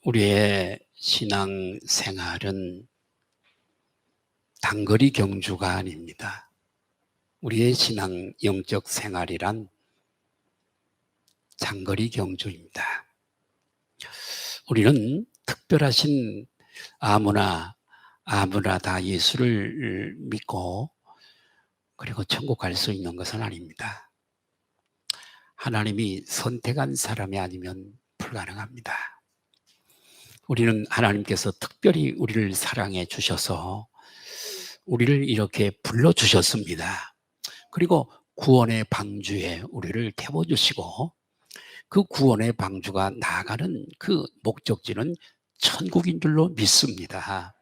우리의 신앙 생활은 단거리 경주가 아닙니다. 우리의 신앙 영적 생활이란 장거리 경주입니다. 우리는 특별하신 아무나 다 예수를 믿고 그리고 천국 갈 수 있는 것은 아닙니다. 하나님이 선택한 사람이 아니면 불가능합니다. 우리는 하나님께서 특별히 우리를 사랑해 주셔서 우리를 이렇게 불러주셨습니다. 그리고 구원의 방주에 우리를 태워주시고 그 구원의 방주가 나아가는 그 목적지는 천국인 줄로 믿습니다.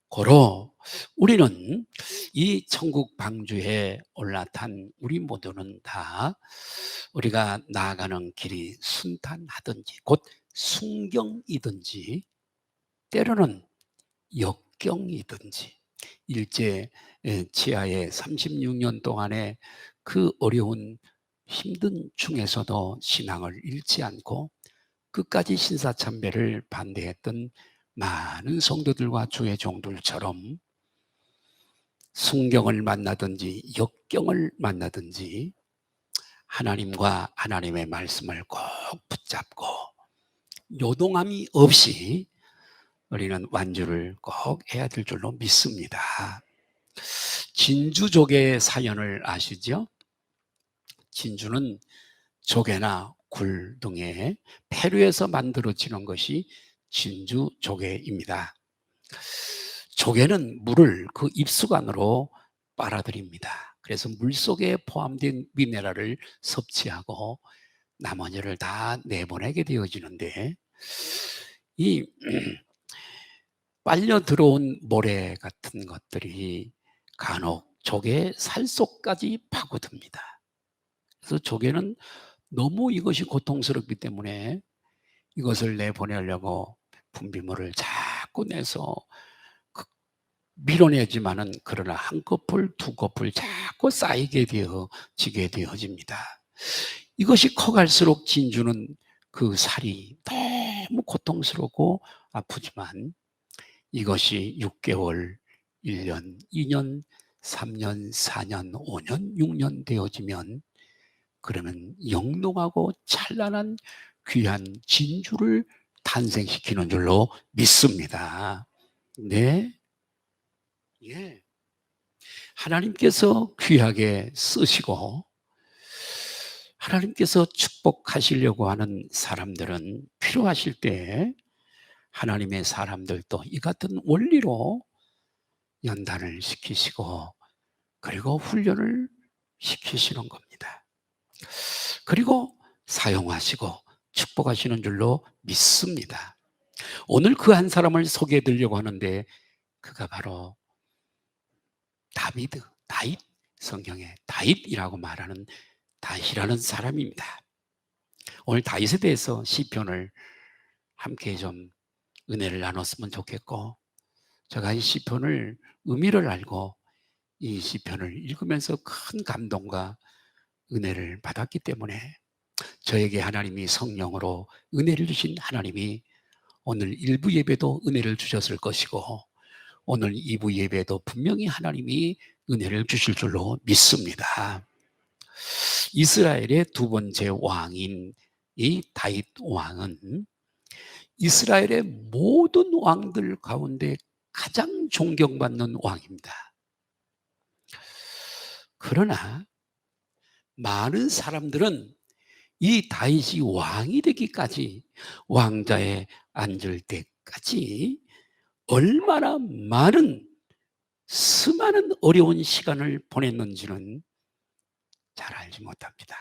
고로 우리는 이 천국 방주에 올라탄 우리 모두는 다 우리가 나아가는 길이 순탄하든지 곧 순경이든지 때로는 역경이든지 일제 치하의 36년 동안의 그 어려운 힘든 중에서도 신앙을 잃지 않고 끝까지 신사참배를 반대했던 많은 성도들과 주의 종들처럼 순경을 만나든지 역경을 만나든지 하나님과 하나님의 말씀을 꼭 붙잡고 요동함이 없이 우리는 완주를 꼭 해야 될 줄로 믿습니다. 진주조개의 사연을 아시죠? 진주는 조개나 굴 등의 폐류에서 만들어지는 것이 진주조개입니다. 조개는 물을 그 입수관으로 빨아들입니다. 그래서 물속에 포함된 미네랄을 섭취하고 나머지를 다 내보내게 되어지는데 이 빨려 들어온 모래 같은 것들이 간혹 조개의 살속까지 파고듭니다. 그래서 조개는 너무 이것이 고통스럽기 때문에 이것을 내보내려고 분비물을 자꾸 내서 밀어내지만은 그러나 한 커플, 두 커플 자꾸 쌓이게 되어지게 되어집니다. 이것이 커갈수록 진주는 그 살이 너무 고통스럽고 아프지만 이것이 6개월, 1년, 2년, 3년, 4년, 5년, 6년 되어지면 그러면 영롱하고 찬란한 귀한 진주를 탄생시키는 줄로 믿습니다. 네. 예. 하나님께서 귀하게 쓰시고 하나님께서 축복하시려고 하는 사람들은 필요하실 때 하나님의 사람들도 이 같은 원리로 연단을 시키시고 그리고 훈련을 시키시는 겁니다. 그리고 사용하시고 축복하시는 줄로 믿습니다. 오늘 그 한 사람을 소개해 드리려고 하는데 그가 바로 다윗, 성경에 다윗이라고 말하는 다윗이라는 사람입니다. 오늘 다윗에 대해서 시편을 함께 좀 은혜를 나눴으면 좋겠고 제가 이 시편을 의미를 알고 이 시편을 읽으면서 큰 감동과 은혜를 받았기 때문에 저에게 하나님이 성령으로 은혜를 주신 하나님이 오늘 1부 예배도 은혜를 주셨을 것이고 오늘 2부 예배도 분명히 하나님이 은혜를 주실 줄로 믿습니다. 이스라엘의 두 번째 왕인 이 다윗 왕은 이스라엘의 모든 왕들 가운데 가장 존경받는 왕입니다. 그러나 많은 사람들은 이 다윗이 왕이 되기까지 왕자에 앉을 때까지 얼마나 많은 수많은 어려운 시간을 보냈는지는 잘 알지 못합니다.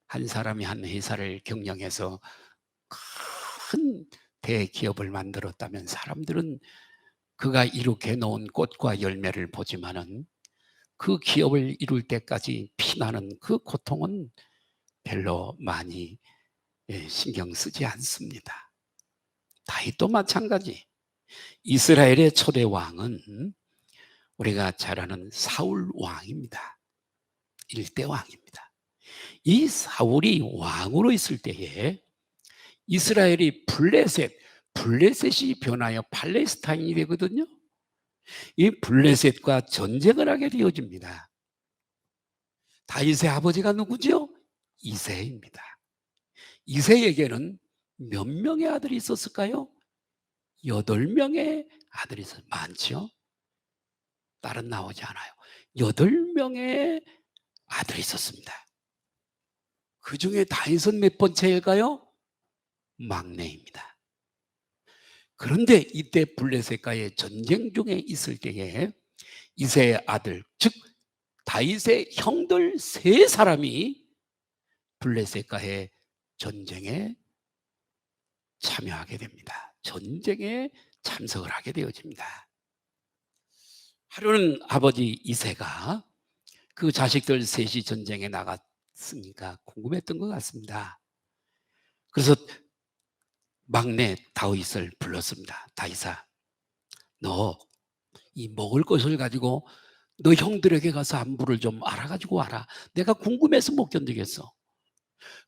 한 사람이 한 회사를 경영해서 큰 대기업을 만들었다면 사람들은 그가 이룩해 놓은 꽃과 열매를 보지만은 그 기업을 이룰 때까지 피나는 그 고통은 별로 많이 신경 쓰지 않습니다. 다윗도 마찬가지. 이스라엘의 초대 왕은 우리가 잘 아는 사울 왕입니다. 일대 왕입니다. 이 사울이 왕으로 있을 때에 이스라엘이 블레셋이 변하여 팔레스타인이 되거든요. 이 블레셋과 전쟁을 하게 되어집니다. 다윗의 아버지가 누구죠? 이새입니다. 이새에게는 몇 명의 아들이 있었을까요? 8명의 아들이 있어요. 많죠? 딸은 나오지 않아요. 8명의 아들이 있었습니다. 그 중에 다윗은 몇 번째일까요? 막내입니다. 그런데 이때 블레셋과의 전쟁 중에 있을 때에 이새의 아들, 즉 다윗의 형들 3사람이 블레셋과의 전쟁에 참여하게 됩니다. 전쟁에 참석을 하게 되어집니다. 하루는 아버지 이새가 그 자식들 셋이 전쟁에 나갔으니까 궁금했던 것 같습니다. 그래서 막내 다윗을 불렀습니다. 다윗아, 너 이 먹을 것을 가지고 너 형들에게 가서 안부를 좀 알아가지고 와라. 내가 궁금해서 못 견디겠어.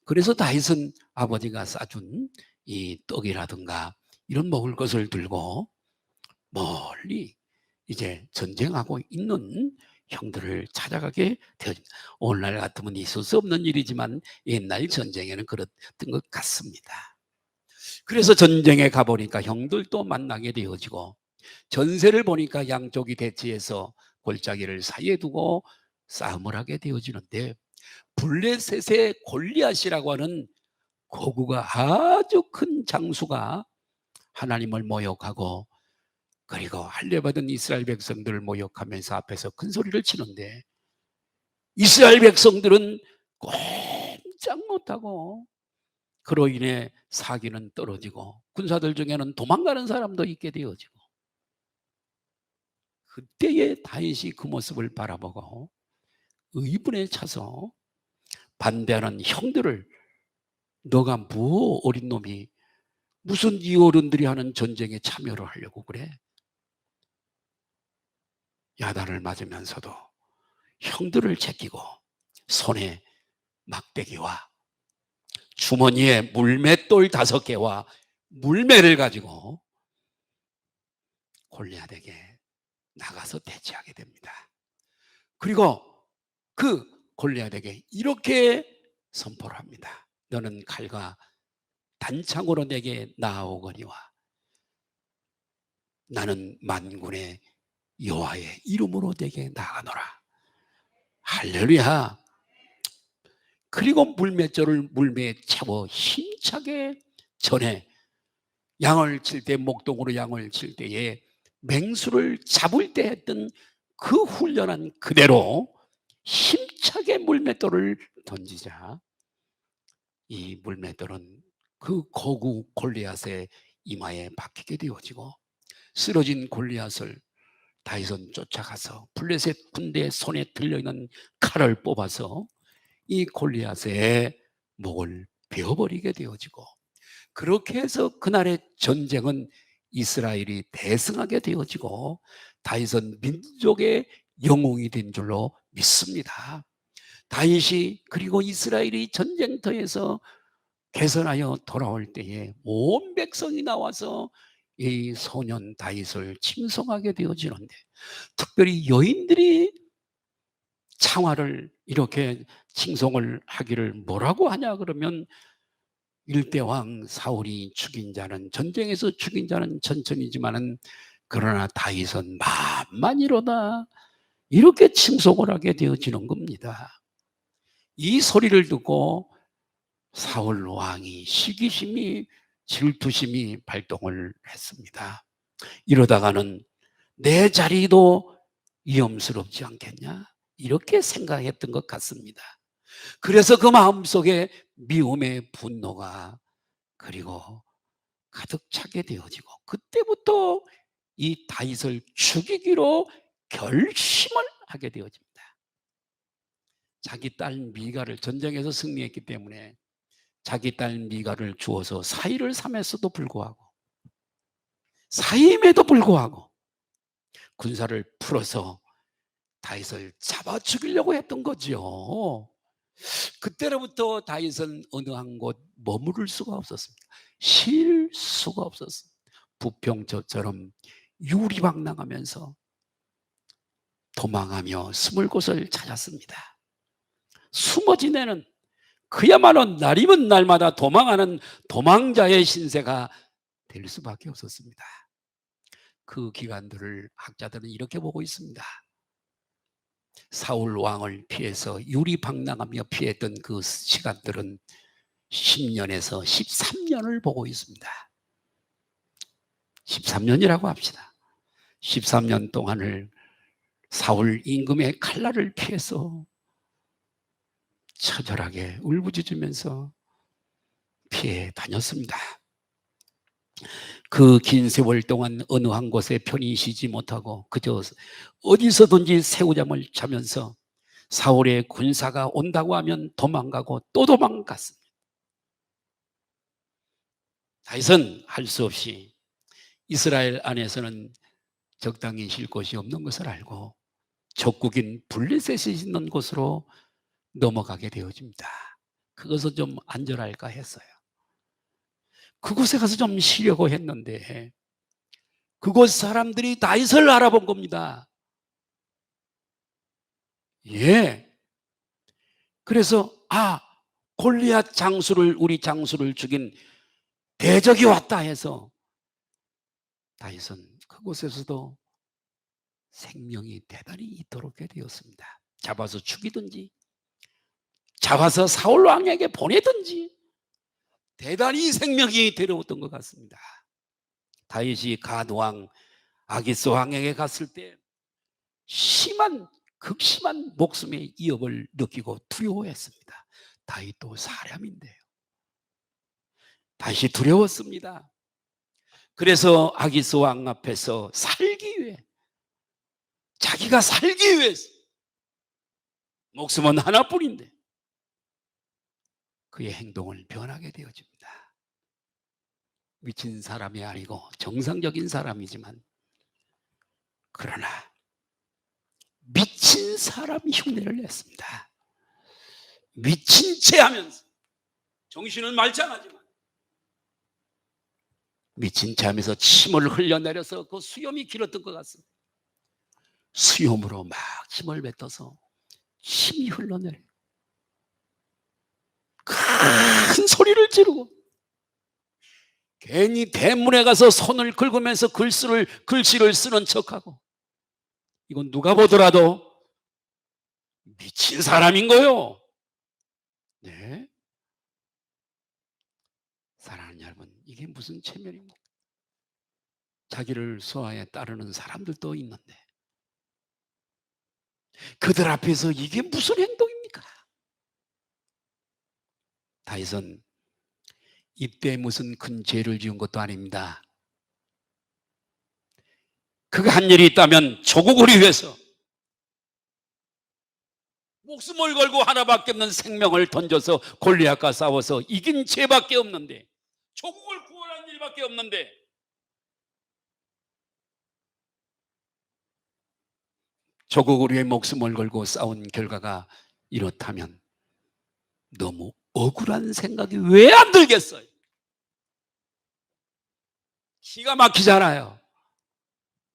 그래서 다윗은 아버지가 싸준 이 떡이라든가 이런 먹을 것을 들고 멀리 이제 전쟁하고 있는 형들을 찾아가게 되어집니다. 오늘날 같으면 있을 수 없는 일이지만 옛날 전쟁에는 그랬던 것 같습니다. 그래서 전쟁에 가보니까 형들도 만나게 되어지고 전세를 보니까 양쪽이 대치해서 골짜기를 사이에 두고 싸움을 하게 되어지는데 블레셋의 골리앗이라고 하는 거구가 아주 큰 장수가 하나님을 모욕하고 그리고 할례받은 이스라엘 백성들을 모욕하면서 앞에서 큰 소리를 치는데 이스라엘 백성들은 꼼짝 못하고 그로 인해 사기는 떨어지고 군사들 중에는 도망가는 사람도 있게 되어지고 그때에 다윗이 그 모습을 바라보고 의분에 차서 반대하는 형들을 너가 뭐 어린 놈이 무슨 이 어른들이 하는 전쟁에 참여를 하려고 그래? 야단을 맞으면서도 형들을 제끼고 손에 막대기와 주머니에 물맷돌 5개와 물매를 가지고 골리앗에게 나가서 대치하게 됩니다. 그리고 그 골리앗에게 이렇게 선포를 합니다. 너는 칼과 단창으로 내게 나아오거니와 나는 만군의 여호와의 이름으로 내게 나아가노라. 할렐루야. 그리고 물맷돌을 물매에 채워 힘차게 전에 양을 칠 때 목동으로 양을 칠 때에 맹수를 잡을 때 했던 그 훈련한 그대로 힘차게 물맷돌을 던지자 이 물맷돌은 그 거구 골리앗의 이마에 박히게 되어지고 쓰러진 골리앗을 다윗은 쫓아가서 블레셋 군대의 손에 들려있는 칼을 뽑아서 이 골리앗의 목을 베어버리게 되어지고 그렇게 해서 그날의 전쟁은 이스라엘이 대승하게 되어지고 다윗은 민족의 영웅이 된 줄로 믿습니다. 다윗이 그리고 이스라엘이 전쟁터에서 개선하여 돌아올 때에 온 백성이 나와서 이 소년 다윗을 칭송하게 되어지는데 특별히 여인들이 창화를 이렇게 칭송을 하기를 뭐라고 하냐 그러면 일대왕 사울이 죽인 자는 전쟁에서 죽인 자는 천천히지만은 그러나 다윗은 만만이로다 이렇게 칭송을 하게 되어지는 겁니다. 이 소리를 듣고 사울 왕이 시기심이 질투심이 발동을 했습니다. 이러다가는 내 자리도 위험스럽지 않겠냐 이렇게 생각했던 것 같습니다. 그래서 그 마음속에 미움의 분노가 그리고 가득 차게 되어지고 그때부터 이 다윗을 죽이기로 결심을 하게 되어집니다. 자기 딸 미가를 전쟁에서 승리했기 때문에 자기 딸 미가를 주어서 사위를 삼았어도 불구하고 사임에도 불구하고 군사를 풀어서 다윗을 잡아 죽이려고 했던 거죠. 그때로부터 다윗은 어느 한 곳 머무를 수가 없었습니다. 쉴 수가 없었어. 부평저처럼 유리방랑하면서 도망하며 숨을 곳을 찾았습니다. 숨어 지내는, 그야말로 날이면 날마다 도망하는 도망자의 신세가 될 수밖에 없었습니다. 그 기간들을 학자들은 이렇게 보고 있습니다. 사울 왕을 피해서 유리방랑하며 피했던 그 시간들은 10년에서 13년을 보고 있습니다. 13년이라고 합시다. 13년 동안을 사울 임금의 칼날을 피해서 처절하게 울부짖으면서 피해 다녔습니다. 그 긴 세월 동안 어느 한 곳에 편히 쉬지 못하고 그저 어디서든지 새우잠을 자면서 사울의 군사가 온다고 하면 도망가고 또 도망갔습니다. 다윗은 할 수 없이 이스라엘 안에서는 적당히 쉴 곳이 없는 것을 알고 적국인 블레셋이 있는 곳으로 넘어가게 되어집니다. 그것은 좀 안전할까 했어요. 그곳에 가서 좀 쉬려고 했는데 그곳 사람들이 다윗을 알아본 겁니다. 예. 그래서 골리앗 장수를, 우리 장수를 죽인 대적이 왔다 해서 다윗은 그곳에서도 생명이 대단히 이토록게 되었습니다. 잡아서 죽이든지 잡아서 사울 왕에게 보내든지 대단히 생명이 데려왔던 것 같습니다. 다윗이 갓 왕 아기스 왕에게 갔을 때 극심한 목숨의 위협을 느끼고 두려워했습니다. 다윗도 사람인데요. 다윗이 두려웠습니다. 그래서 아기스 왕 앞에서 살기 위해, 자기가 살기 위해서, 목숨은 하나뿐인데 그의 행동을 변하게 되어집니다. 미친 사람이 아니고 정상적인 사람이지만, 그러나 미친 사람 흉내를 냈습니다. 미친 채 하면서, 정신은 말짱하지만 미친 채 하면서 침을 흘려내려서 그 수염이 길었던 것 같습니다. 수염으로 막 침을 뱉어서 침이 흘러내려 큰 소리를 지르고 괜히 대문에 가서 손을 긁으면서 글씨를 쓰는 척하고, 이건 누가 보더라도 미친 사람인 거요. 네, 사랑하는 여러분, 이게 무슨 체면입니까? 자기를 수하에 따르는 사람들도 있는데 그들 앞에서 이게 무슨 행동입니까? 다윗은 이때 무슨 큰 죄를 지은 것도 아닙니다. 그가 한 일이 있다면 조국을 위해서 목숨을 걸고 하나밖에 없는 생명을 던져서 골리앗과 싸워서 이긴 죄밖에 없는데, 조국을 구원한 일밖에 없는데, 조국을 위해 목숨을 걸고 싸운 결과가 이렇다면 너무 억울한 생각이 왜 안 들겠어요? 기가 막히잖아요.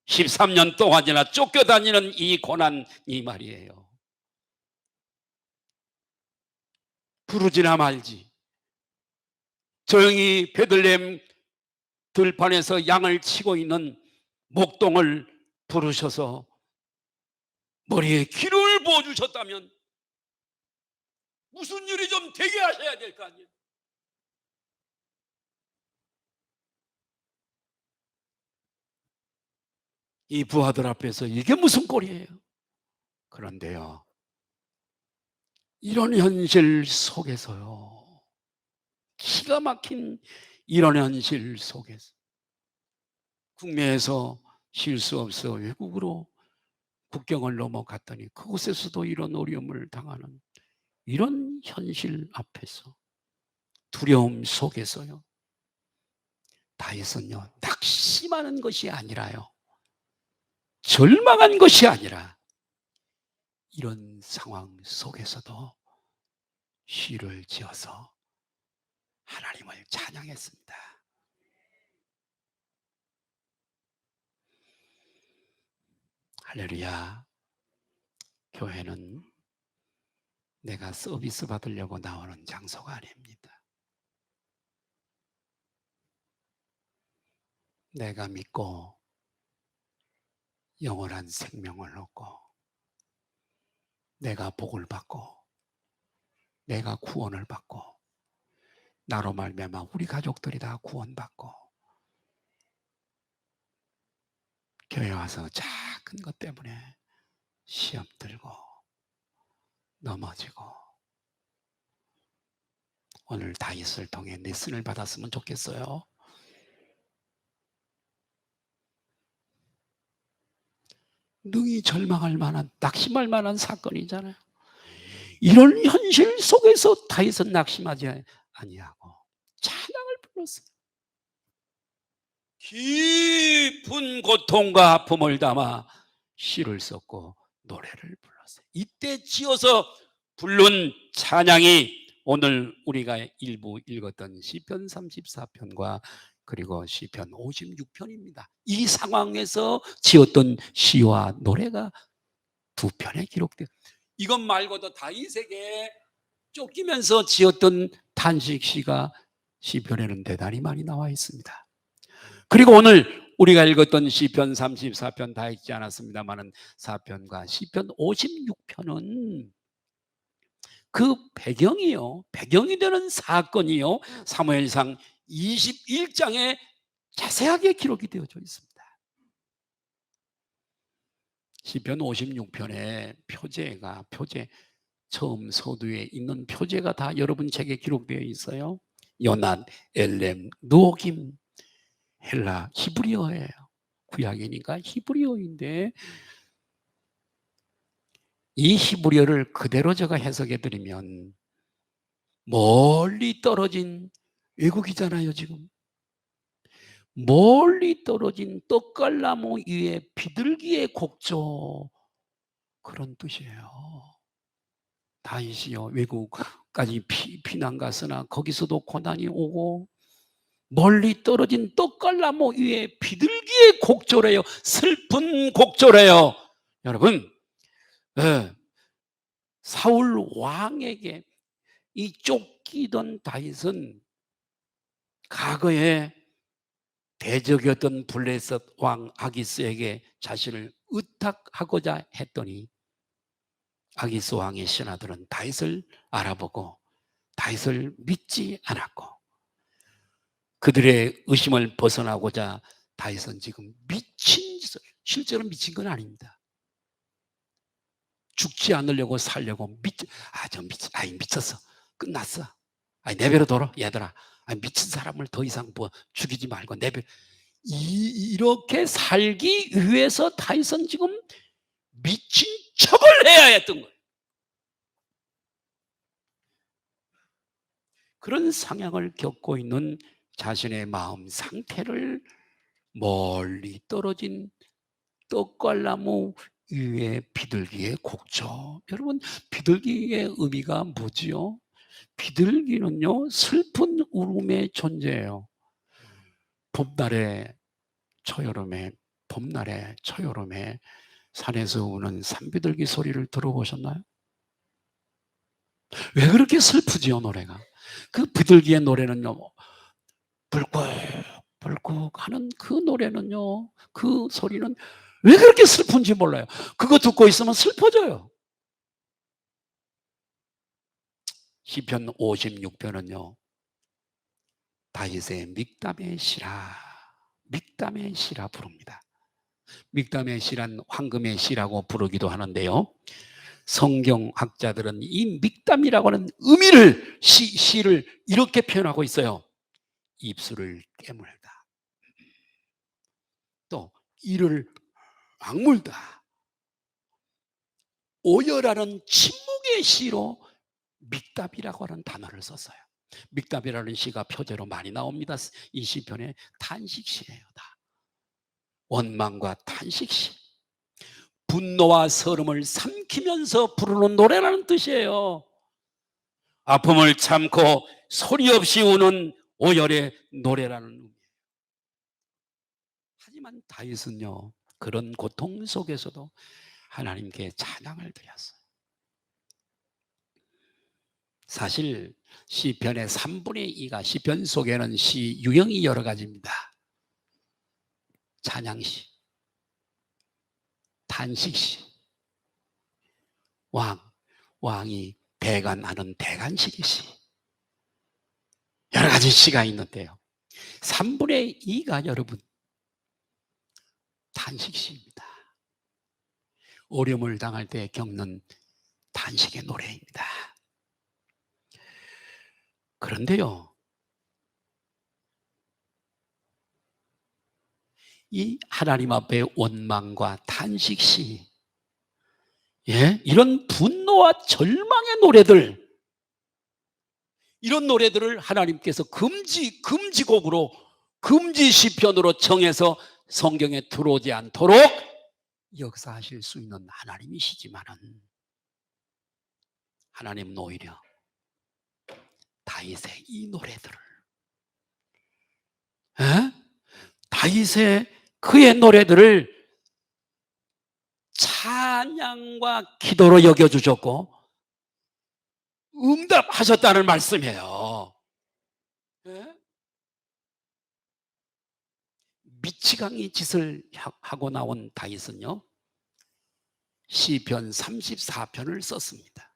13년 동안이나 쫓겨다니는 이 고난이 말이에요. 부르지나 말지. 조용히 베들레헴 들판에서 양을 치고 있는 목동을 부르셔서 머리에 기름을 부어주셨다면 무슨 일이 좀 되게 하셔야 될 거 아니에요. 이 부하들 앞에서 이게 무슨 꼴이에요? 그런데요, 이런 현실 속에서요, 기가 막힌 이런 현실 속에서 국내에서 쉴 수 없어 외국으로 국경을 넘어갔더니 그곳에서도 이런 어려움을 당하는 이런 현실 앞에서, 두려움 속에서요, 다윗은요, 낙심하는 것이 아니라요, 절망한 것이 아니라 이런 상황 속에서도 시를 지어서 하나님을 찬양했습니다. 할렐루야. 교회는 내가 서비스 받으려고 나오는 장소가 아닙니다. 내가 믿고 영원한 생명을 얻고 내가 복을 받고 내가 구원을 받고 나로 말미암아 우리 가족들이 다 구원받고 교회 와서 작은 것 때문에 시험 들고 넘어지고 오늘 다윗을 통해 레슨을 받았으면 좋겠어요. 능히 절망할 만한, 낙심할 만한 사건이잖아요. 이런 현실 속에서 다윗은 낙심하지 아니하고 찬양을 불렀어요. 깊은 고통과 아픔을 담아 시를 썼고 노래를 불렀어요. 이때 지어서 부른 찬양이 오늘 우리가 일부 읽었던 시편 34편과 그리고 시편 56편입니다. 이 상황에서 지었던 시와 노래가 두 편에 기록돼요. 이것 말고도 다윗에게 쫓기면서 지었던 탄식시가 시편에는 대단히 많이 나와 있습니다. 그리고 오늘 우리가 읽었던 시편 34편 다 읽지 않았습니다만은 4편과 시편 56편은 그 배경이요, 배경이 되는 사건이요, 사무엘상 21장에 자세하게 기록이 되어져 있습니다. 시편 56편에 표제 처음 서두에 있는 표제가 다 여러분 책에 기록되어 있어요. 요난, 엘렘, 누오김, 헬라, 히브리어예요. 구약이니까 히브리어인데 이 히브리어를 그대로 제가 해석해 드리면 멀리 떨어진 외국이잖아요. 지금 멀리 떨어진 떡갈나무 위에 비둘기의 곡조, 그런 뜻이에요. 다윗이요 외국까지 피난 갔으나 거기서도 고난이 오고 멀리 떨어진 떡갈나무 위에 비둘기의 곡조래요. 슬픈 곡조래요. 여러분, 사울 왕에게 이 쫓기던 다윗은 과거에 대적이었던 블레셋 왕 아기스에게 자신을 의탁하고자 했더니 아기스 왕의 신하들은 다윗을 알아보고 다윗을 믿지 않았고 그들의 의심을 벗어나고자 다윗은 지금 미친 짓을, 실제로 미친 건 아닙니다. 죽지 않으려고 살려고 미쳤어. 끝났어. 내버려 둬라 얘들아. 미친 사람을 더 이상 죽이지 말고 내버려. 이렇게 살기 위해서 다윗은 지금 미친 척을 해야 했던 거예요. 그런 상황을 겪고 있는 자신의 마음 상태를 멀리 떨어진 떡갈나무 위에 비둘기의 곡조. 여러분, 비둘기의 의미가 뭐지요? 비둘기는요, 슬픈 울음의 존재예요. 봄날에 초여름에 산에서 우는 산비둘기 소리를 들어보셨나요? 왜 그렇게 슬프지요, 노래가? 그 비둘기의 노래는요, 불꾹불꾹 하는 그 노래는요, 그 소리는 왜 그렇게 슬픈지 몰라요. 그거 듣고 있으면 슬퍼져요. 시편 56편은요, 다윗의 믹담의 시라 부릅니다. 믹담의 시란 황금의 시라고 부르기도 하는데요, 성경학자들은 이 믹담이라고 하는 의미를 시를 이렇게 표현하고 있어요. 입술을 깨물다, 또 이를 악물다, 오열하는 침묵의 시로 믹답이라고 하는 단어를 썼어요. 믹답이라는 시가 표제로 많이 나옵니다. 이 시편에 탄식시예요. 다 원망과 탄식시, 분노와 서름을 삼키면서 부르는 노래라는 뜻이에요. 아픔을 참고 소리 없이 우는 오열의 노래라는 의미예요. 하지만 다윗은요, 그런 고통 속에서도 하나님께 찬양을 드렸어요. 사실 시편의 3분의 2가 시편 속에는 시 유형이 여러 가지입니다. 찬양시, 탄식시, 왕이 대간하는 대간식시, 여러 가지 시가 있는데요. 3분의 2가 여러분 탄식시입니다. 어려움을 당할 때 겪는 탄식의 노래입니다. 그런데요, 이 하나님 앞에 원망과 탄식시, 이런 분노와 절망의 노래들, 이런 노래들을 하나님께서 금지곡으로, 금지 시편으로 정해서 성경에 들어오지 않도록 역사하실 수 있는 하나님이시지만은, 하나님은 오히려 다윗의 이 노래들을, 다윗의 그의 노래들을 찬양과 기도로 여겨주셨고 응답하셨다는 말씀이에요. 미치광이 짓을 하고 나온 다윗은요, 시편 34편을 썼습니다.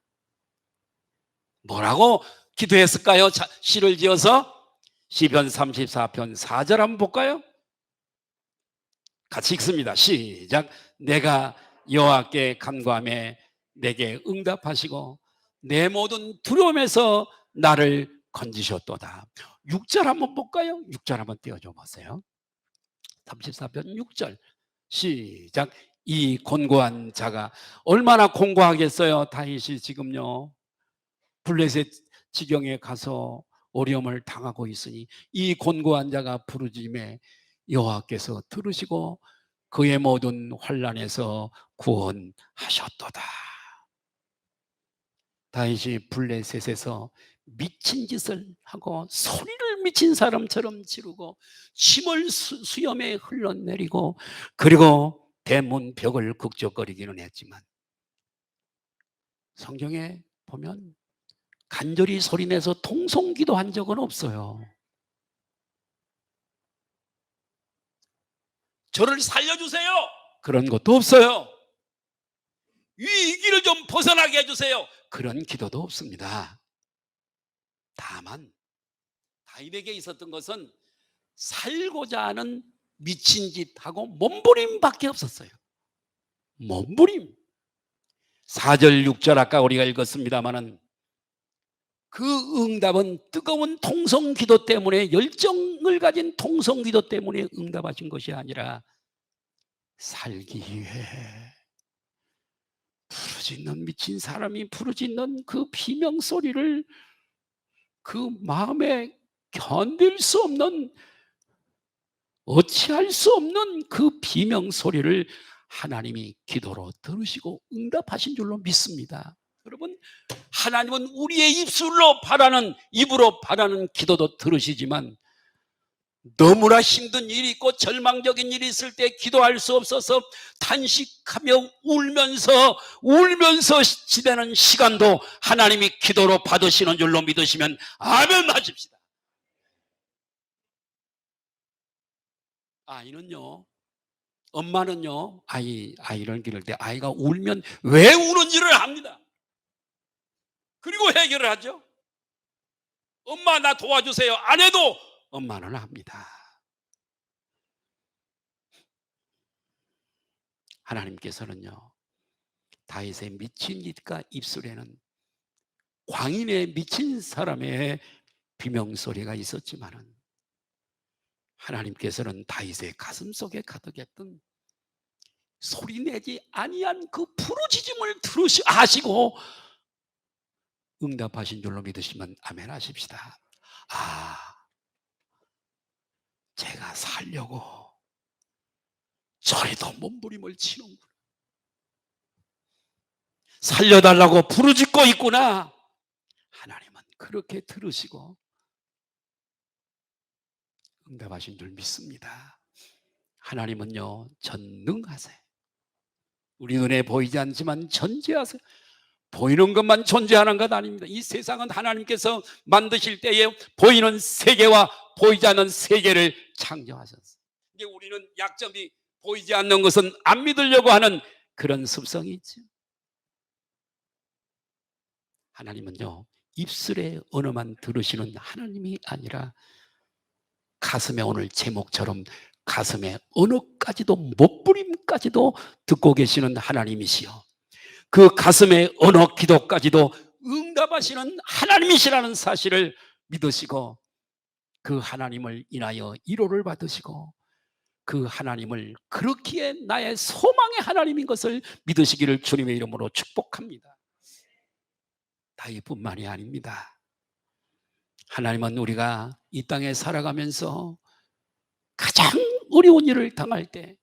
뭐라고 기도했을까요? 시를 지어서 시편 34편 4절 한번 볼까요? 같이 읽습니다. 시작. 내가 여호와께 간구하며 내게 응답하시고 내 모든 두려움에서 나를 건지셨도다. 6절 한번 볼까요? 6절 한번 띄워줘 보세요. 34편 6절 시작. 이 곤고한 자가 얼마나 곤고하겠어요. 다윗이 지금요 블레셋 지경에 가서 어려움을 당하고 있으니 이 곤고한 자가 부르짖음에 여호와께서 들으시고 그의 모든 환난에서 구원하셨도다. 다윗이 블레셋에서 미친 짓을 하고 소리를 미친 사람처럼 지르고 침을 수염에 흘러내리고 그리고 대문 벽을 극적거리기는 했지만 성경에 보면 간절히 소리내서 통성기도한 적은 없어요. 저를 살려주세요, 그런 것도 없어요. 이 위기를 좀 벗어나게 해주세요, 그런 기도도 없습니다. 다만 다윗에게 있었던 것은 살고자 하는 미친 짓하고 몸부림밖에 없었어요. 몸부림. 4절 6절 아까 우리가 읽었습니다마는 그 응답은 뜨거운 통성기도 때문에, 열정을 가진 통성기도 때문에 응답하신 것이 아니라 살기 위해 부르짖는, 미친 사람이 부르짖는 그 비명소리를, 그 마음에 견딜 수 없는, 어찌할 수 없는 그 비명소리를 하나님이 기도로 들으시고 응답하신 줄로 믿습니다. 여러분, 하나님은 우리의 입술로 바라는, 입으로 바라는 기도도 들으시지만 너무나 힘든 일이 있고 절망적인 일이 있을 때 기도할 수 없어서 탄식하며 울면서 지내는 시간도 하나님이 기도로 받으시는 줄로 믿으시면 아멘 하십시다. 아이는요, 엄마는요, 아이를 기를 때 아이가 울면 왜 우는지를 압니다. 그리고 해결을 하죠. 엄마 나 도와주세요 안 해도 엄마는 합니다. 하나님께서는요, 다윗의 미친 입과 입술에는 광인의 미친 사람의 비명소리가 있었지만은 하나님께서는 다윗의 가슴속에 가득했던 소리내지 아니한 그 부르짖음을 들으시고 응답하신 줄로 믿으시면 아멘 하십시다. 제가 살려고 저리도 몸부림을 치는구나, 살려달라고 부르짖고 있구나. 하나님은 그렇게 들으시고 응답하신 줄 믿습니다. 하나님은요 전능하세요. 우리 눈에 보이지 않지만 존재하세요. 보이는 것만 존재하는 것 아닙니다. 이 세상은 하나님께서 만드실 때에 보이는 세계와 보이지 않는 세계를 창조하셨어요. 근데 우리는 약점이 보이지 않는 것은 안 믿으려고 하는 그런 습성이 있죠. 하나님은요 입술의 언어만 들으시는 하나님이 아니라 가슴에, 오늘 제목처럼 가슴의 언어까지도, 못부림까지도 듣고 계시는 하나님이시여, 그 가슴의 언어 기도까지도 응답하시는 하나님이시라는 사실을 믿으시고, 그 하나님을 인하여 위로를 받으시고, 그 하나님을 그렇기에 나의 소망의 하나님인 것을 믿으시기를 주님의 이름으로 축복합니다. 다윗뿐만이 아닙니다. 하나님은 우리가 이 땅에 살아가면서 가장 어려운 일을 당할 때,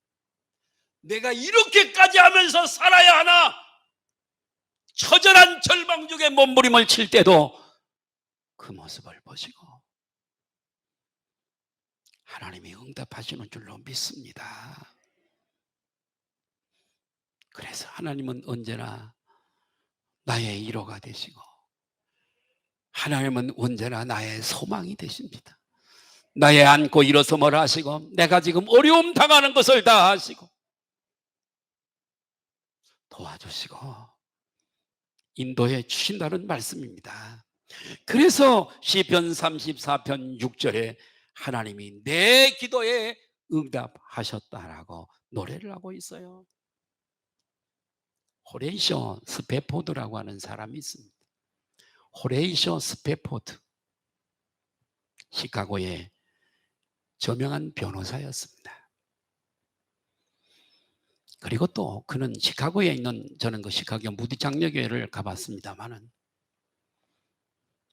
내가 이렇게까지 하면서 살아야 하나, 처절한 절망 중에 몸부림을 칠 때도 그 모습을 보시고 하나님이 응답하시는 줄로 믿습니다. 그래서 하나님은 언제나 나의 위로가 되시고, 하나님은 언제나 나의 소망이 되십니다. 나의 안고 일어섬을 하시고, 내가 지금 어려움 당하는 것을 다 하시고 도와주시고 인도해 주신다는 말씀입니다. 그래서 시편 34편 6절에 하나님이 내 기도에 응답하셨다라고 노래를 하고 있어요. 호레이쇼 스페포드라고 하는 사람이 있습니다. 호레이쇼 스페포드, 시카고의 저명한 변호사였습니다. 그리고 또 그는 시카고에 있는, 저는 그 시카고 무디 장로교회를 가봤습니다만은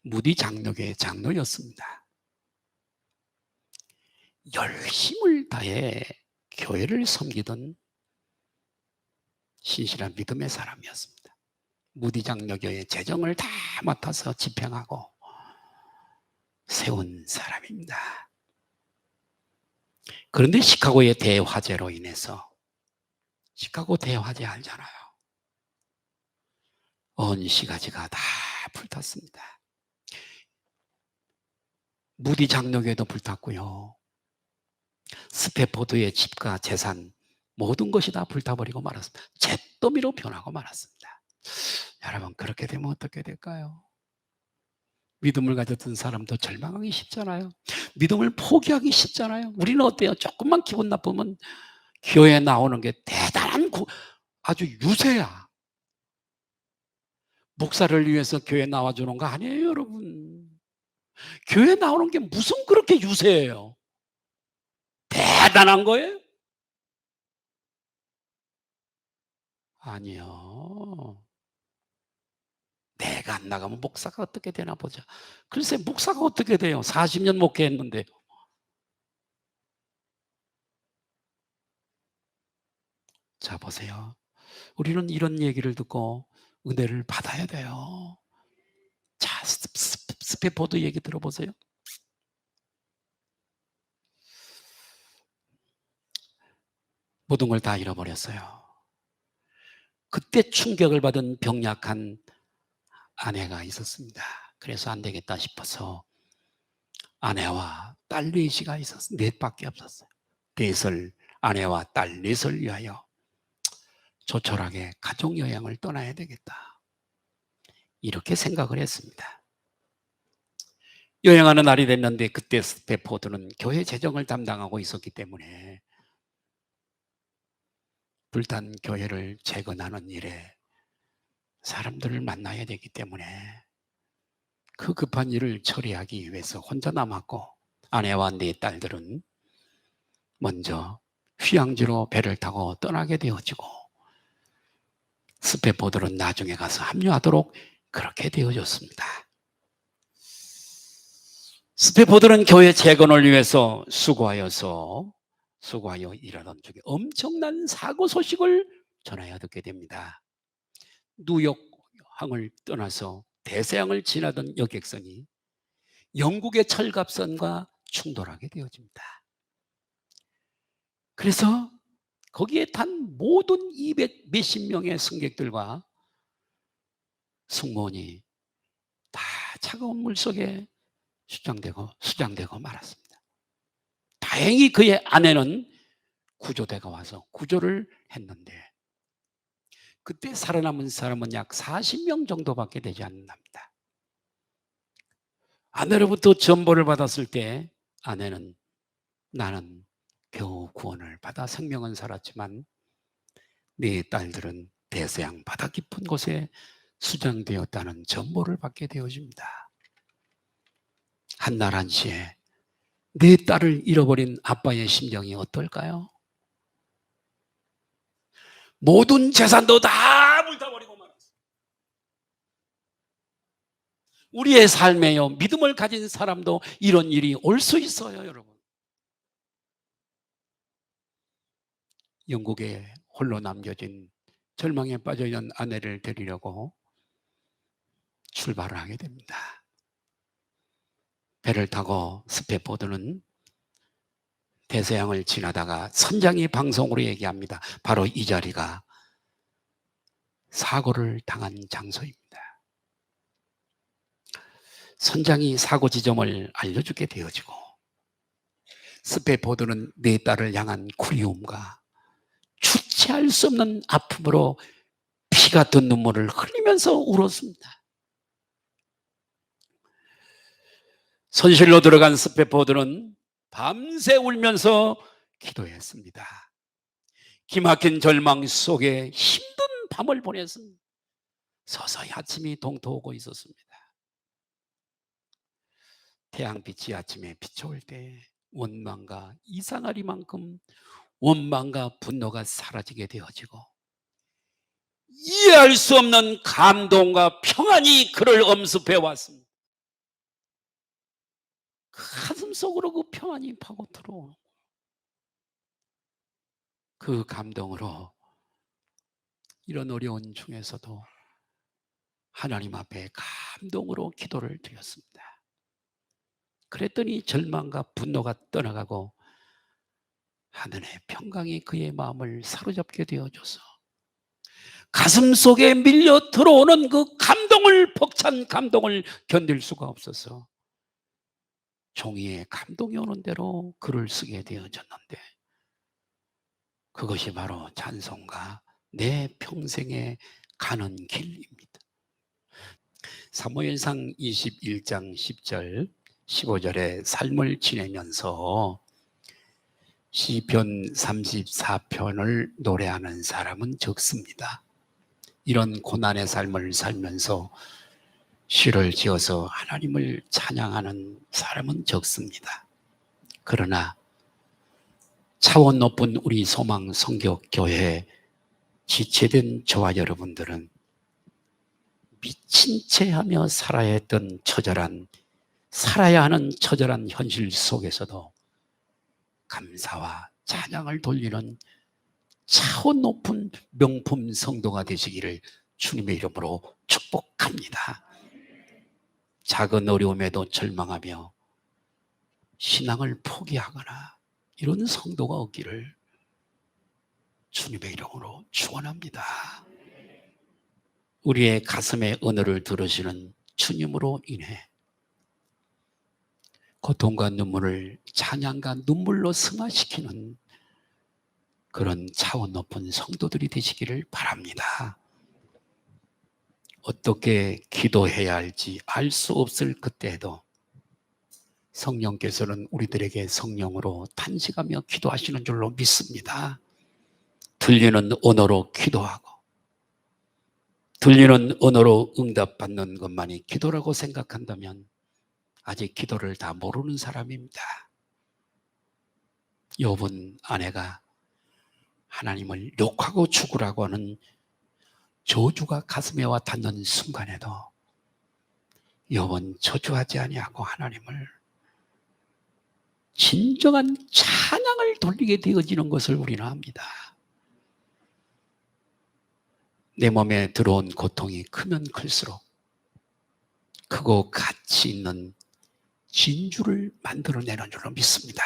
무디 장로교회 장로였습니다. 열심을 다해 교회를 섬기던 신실한 믿음의 사람이었습니다. 무디 장로교회 재정을 다 맡아서 집행하고 세운 사람입니다. 그런데 시카고의 대화재로 인해서, 시카고 대화재 알잖아요. 온 시가지가 다 불탔습니다. 무디 장로교회도 불탔고요, 스페포드의 집과 재산 모든 것이 다 불타버리고 말았습니다. 잿더미로 변하고 말았습니다. 여러분, 그렇게 되면 어떻게 될까요? 믿음을 가졌던 사람도 절망하기 쉽잖아요. 믿음을 포기하기 쉽잖아요. 우리는 어때요? 조금만 기분 나쁘면 교회에 나오는 게 대단한 아주 유세야. 목사를 위해서 교회 나와주는 거 아니에요, 여러분. 교회 나오는 게 무슨 그렇게 유세예요? 대단한 거예요? 아니요. 내가 안 나가면 목사가 어떻게 되나 보자. 글쎄, 목사가 어떻게 돼요? 40년 목회했는데. 자, 보세요. 우리는 이런 얘기를 듣고 은혜를 받아야 돼요. 자, 스페포드 얘기 들어보세요. 모든 걸 다 잃어버렸어요. 그때 충격을 받은 병약한 아내가 있었습니다. 그래서 안 되겠다 싶어서 아내와 딸 넷이가 있었어요. 넷밖에 없었어요. 넷을, 아내와 딸 넷을 위하여 조촐하게 가족여행을 떠나야 되겠다, 이렇게 생각을 했습니다. 여행하는 날이 됐는데 그때 스태포드는 교회 재정을 담당하고 있었기 때문에 불탄 교회를 재건하는 일에 사람들을 만나야 되기 때문에 그 급한 일을 처리하기 위해서 혼자 남았고, 아내와 네 딸들은 먼저 휴양지로 배를 타고 떠나게 되어지고, 스페포드는 나중에 가서 합류하도록 그렇게 되어졌습니다. 스페포드는 교회 재건을 위해서 수고하여 일하던 중에 엄청난 사고 소식을 전하여 듣게 됩니다. 뉴욕항을 떠나서 대서양을 지나던 여객선이 영국의 철갑선과 충돌하게 되어집니다. 그래서 거기에 탄 모든 200 몇십 명의 승객들과 승무원이 다 차가운 물속에 수장되고 말았습니다. 다행히 그의 아내는 구조대가 와서 구조를 했는데 그때 살아남은 사람은 약 40명 정도밖에 되지 않는답니다. 아내로부터 전보를 받았을 때 아내는 나는 겨우 구원을 받아 생명은 살았지만 네 딸들은 대서양 바다 깊은 곳에 수장되었다는 전보를 받게 되어집니다. 한날 한시에 내 딸을 잃어버린 아빠의 심정이 어떨까요? 모든 재산도 다 물타버리고 말았어요. 우리의 삶에요, 믿음을 가진 사람도 이런 일이 올 수 있어요, 여러분. 영국에 홀로 남겨진 절망에 빠져있는 아내를 데리려고 출발을 하게 됩니다. 배를 타고 스페포드는 대서양을 지나다가 선장이 방송으로 얘기합니다. 바로 이 자리가 사고를 당한 장소입니다. 선장이 사고 지점을 알려주게 되어지고 스페포드는 네 딸을 향한 그리움과 주체할 수 없는 아픔으로 피 같은 눈물을 흘리면서 울었습니다. 선실로 들어간 스페포드는 밤새 울면서 기도했습니다. 기막힌 절망 속에 힘든 밤을 보냈습니다. 서서히 아침이 동토오고 있었습니다. 태양빛이 아침에 비춰올 때 원망과 이상하리만큼 원망과 분노가 사라지게 되어지고 이해할 수 없는 감동과 평안이 그를 엄습해 왔습니다. 가슴 속으로 그 평안이 파고 들어오는 그 감동으로 이런 어려운 중에서도 하나님 앞에 감동으로 기도를 드렸습니다. 그랬더니 절망과 분노가 떠나가고 하늘의 평강이 그의 마음을 사로잡게 되어줘서 가슴 속에 밀려 들어오는 그 감동을, 벅찬 감동을 견딜 수가 없어서 종이에 감동이 오는 대로 글을 쓰게 되어졌는데 그것이 바로 찬송가 내 평생에 가는 길입니다. 사무엘상 21장 10절 15절의 삶을 지내면서 시편 34편을 노래하는 사람은 적습니다. 이런 고난의 삶을 살면서 시를 지어서 하나님을 찬양하는 사람은 적습니다. 그러나 차원 높은 우리 소망 성격교회 지체된 저와 여러분들은 미친 채 하며 살아야 했던 살아야 하는 처절한 현실 속에서도 감사와 찬양을 돌리는 차원 높은 명품 성도가 되시기를 주님의 이름으로 축복합니다. 작은 어려움에도 절망하며 신앙을 포기하거나 이런 성도가 없기를 주님의 이름으로 축원합니다. 우리의 가슴의 언어를 들으시는 주님으로 인해 고통과 눈물을 찬양과 눈물로 승화시키는 그런 차원 높은 성도들이 되시기를 바랍니다. 어떻게 기도해야 할지 알 수 없을 그때에도 성령께서는 우리들에게 성령으로 탄식하며 기도하시는 줄로 믿습니다. 들리는 언어로 기도하고 들리는 언어로 응답받는 것만이 기도라고 생각한다면 아직 기도를 다 모르는 사람입니다. 욥은 아내가 하나님을 욕하고 죽으라고 하는 저주가 가슴에 와 닿는 순간에도 욥은 저주하지 아니하고 하나님을 진정한 찬양을 돌리게 되어지는 것을 우리는 압니다. 내 몸에 들어온 고통이 크면 클수록 크고 가치 있는 진주를 만들어내는 줄로 믿습니다.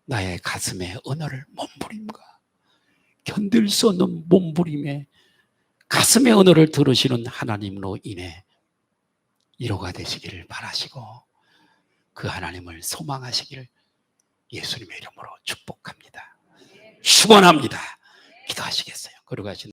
나의 가슴에 언어를 몸부림과 견딜 수 없는 몸부림에 가슴의 언어를 들으시는 하나님으로 인해 위로가 되시기를 바라시고 그 하나님을 소망하시기를 예수님의 이름으로 축복합니다. 축원합니다. 기도하시겠어요? 걸어가신